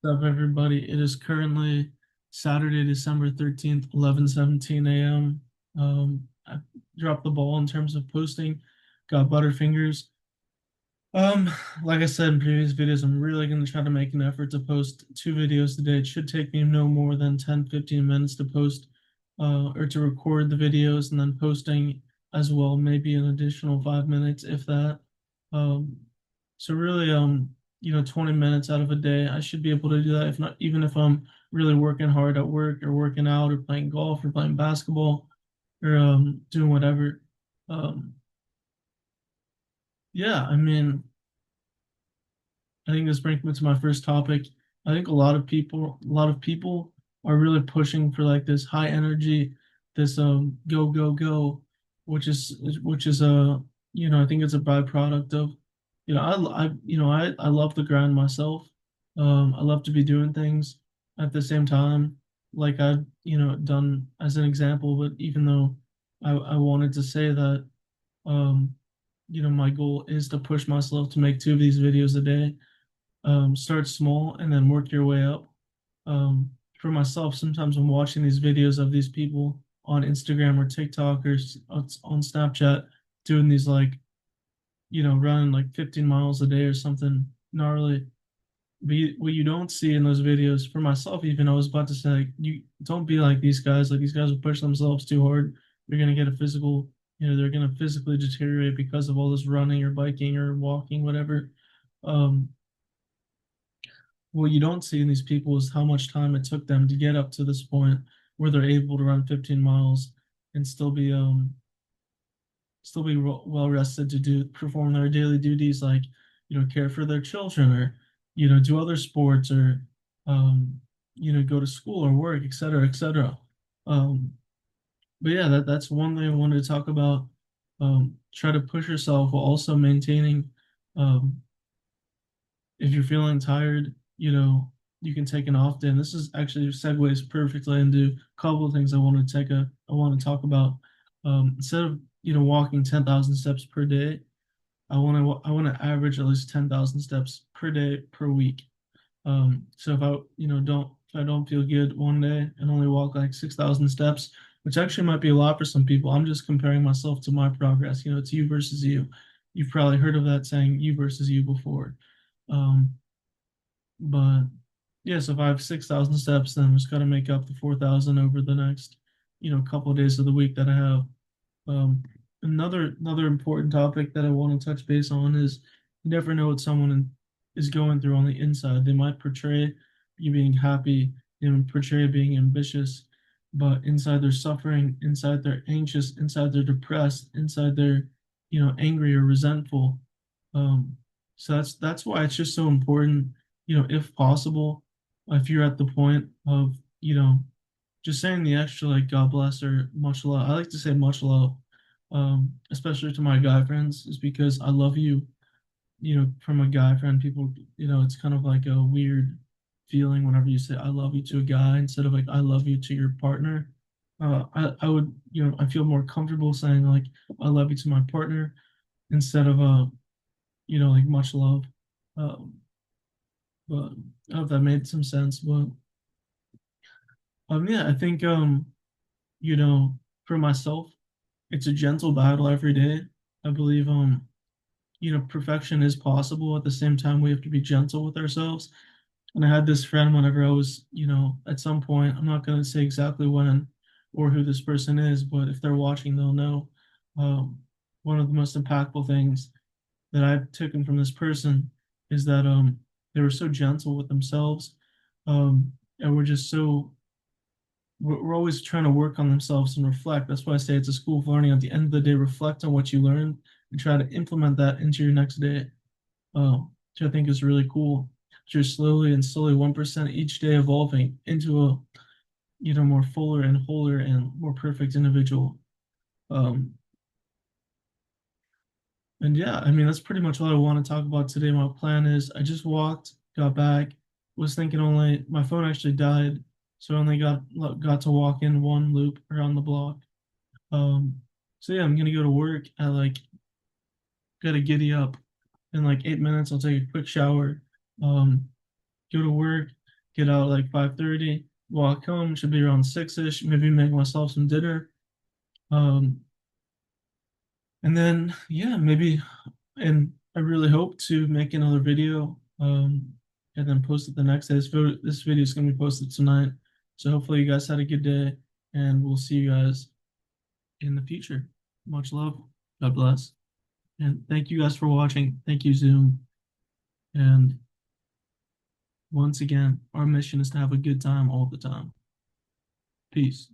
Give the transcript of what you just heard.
What's up, everybody? It is currently Saturday, December 13th, 11:17 a.m. I dropped the ball in terms of posting, got butterfingers. Um, like I said in previous videos, I'm really going to try to make an effort to post two videos a day. It should take me no more than 10-15 minutes to post or to record the videos and then posting as well, maybe an additional 5 minutes if that. Um, so really, 20 minutes out of a day, I should be able to do that. If not, even if I'm really working hard at work or working out or playing golf or playing basketball or doing whatever. Um, yeah, I mean, I think this brings me to my first topic. I think a lot of people are really pushing for like this high energy, this go go go, which is I think it's a byproduct of, I love the grind myself. I love to be doing things at the same time, like I've done as an example. But even though I wanted to say that, um, my goal is to push myself to make two of these videos a day. Start small and then work your way up. For myself, sometimes I'm watching these videos of these people on Instagram or TikTok or on Snapchat doing these like, running like 15 miles a day or something gnarly. But what you don't see in those videos, for myself, even I was about to say, like, you don't be like these guys. Like these guys will push themselves too hard. They're gonna get a physical, they're gonna physically deteriorate because of all this running or biking or walking, whatever. Um, what you don't see in these people is how much time it took them to get up to this point where they're able to run 15 miles and still be well rested to do perform their daily duties, like care for their children or do other sports or um go to school or work, etc., etc. um but yeah, that's one thing I wanted to talk about. Try to push yourself while also maintaining, um if you're feeling tired, you can take an off day. And this is actually segues perfectly into a couple of things I want to talk about. Instead of walking 10,000 steps per day, I want to average at least 10,000 steps per day per week. So if I don't feel good one day and only walk like 6,000 steps, which actually might be a lot for some people, I'm just comparing myself to my progress. It's you versus you. You've probably heard of that saying, you versus you, before. Um, but yeah, so if I have 6,000 steps, then I'm just got to make up the 4,000 over the next, couple of days of the week that I have. Um, another important topic that I want to touch base on is you never know what someone is going through on the inside. They might portray you being happy, portray being ambitious, but inside they're suffering, inside they're anxious, inside they're depressed, inside they're, angry or resentful. Um, so that's why it's just so important, if possible, if you're at the point of, just saying the extra like God bless or much love. I like to say much love, especially to my guy friends, is because I love you. From a guy friend, people, it's kind of like a weird feeling whenever you say I love you to a guy instead of like I love you to your partner. I would, I feel more comfortable saying like I love you to my partner instead of like much love. Um, but I hope that made some sense. But yeah, I think you know, for myself, it's a gentle battle every day. I believe perfection is possible. At the same time, we have to be gentle with ourselves. And I had this friend whenever I was, at some point, I'm not gonna say exactly when or who this person is, but if they're watching, they'll know. Um, one of the most impactful things that I've taken from this person is that they were so gentle with themselves, and we're just so we're always trying to work on themselves and reflect. That's why I say it's a school of learning. At the end of the day, reflect on what you learned and try to implement that into your next day, which I think is really cool. You're slowly and slowly 1% each day evolving into a more fuller and wholer and more perfect individual. Um, and yeah, I mean that's pretty much all I want to talk about today. My plan is I just walked, got back, was thinking only my phone actually died, so I only got to walk in one loop around the block. Um, so yeah, I'm gonna go to work. I like gotta giddy up in like 8 minutes. I'll take a quick shower, um, go to work. get out like 5:30, walk home, should be around 6-ish, maybe make myself some dinner. Um, and then yeah, maybe, and I really hope to make another video, and then post it the next day. This video is gonna be posted tonight. So hopefully you guys had a good day, and we'll see you guys in the future. Much love. God bless. And thank you guys for watching. Thank you, Zoom. And once again, our mission is to have a good time all the time. Peace.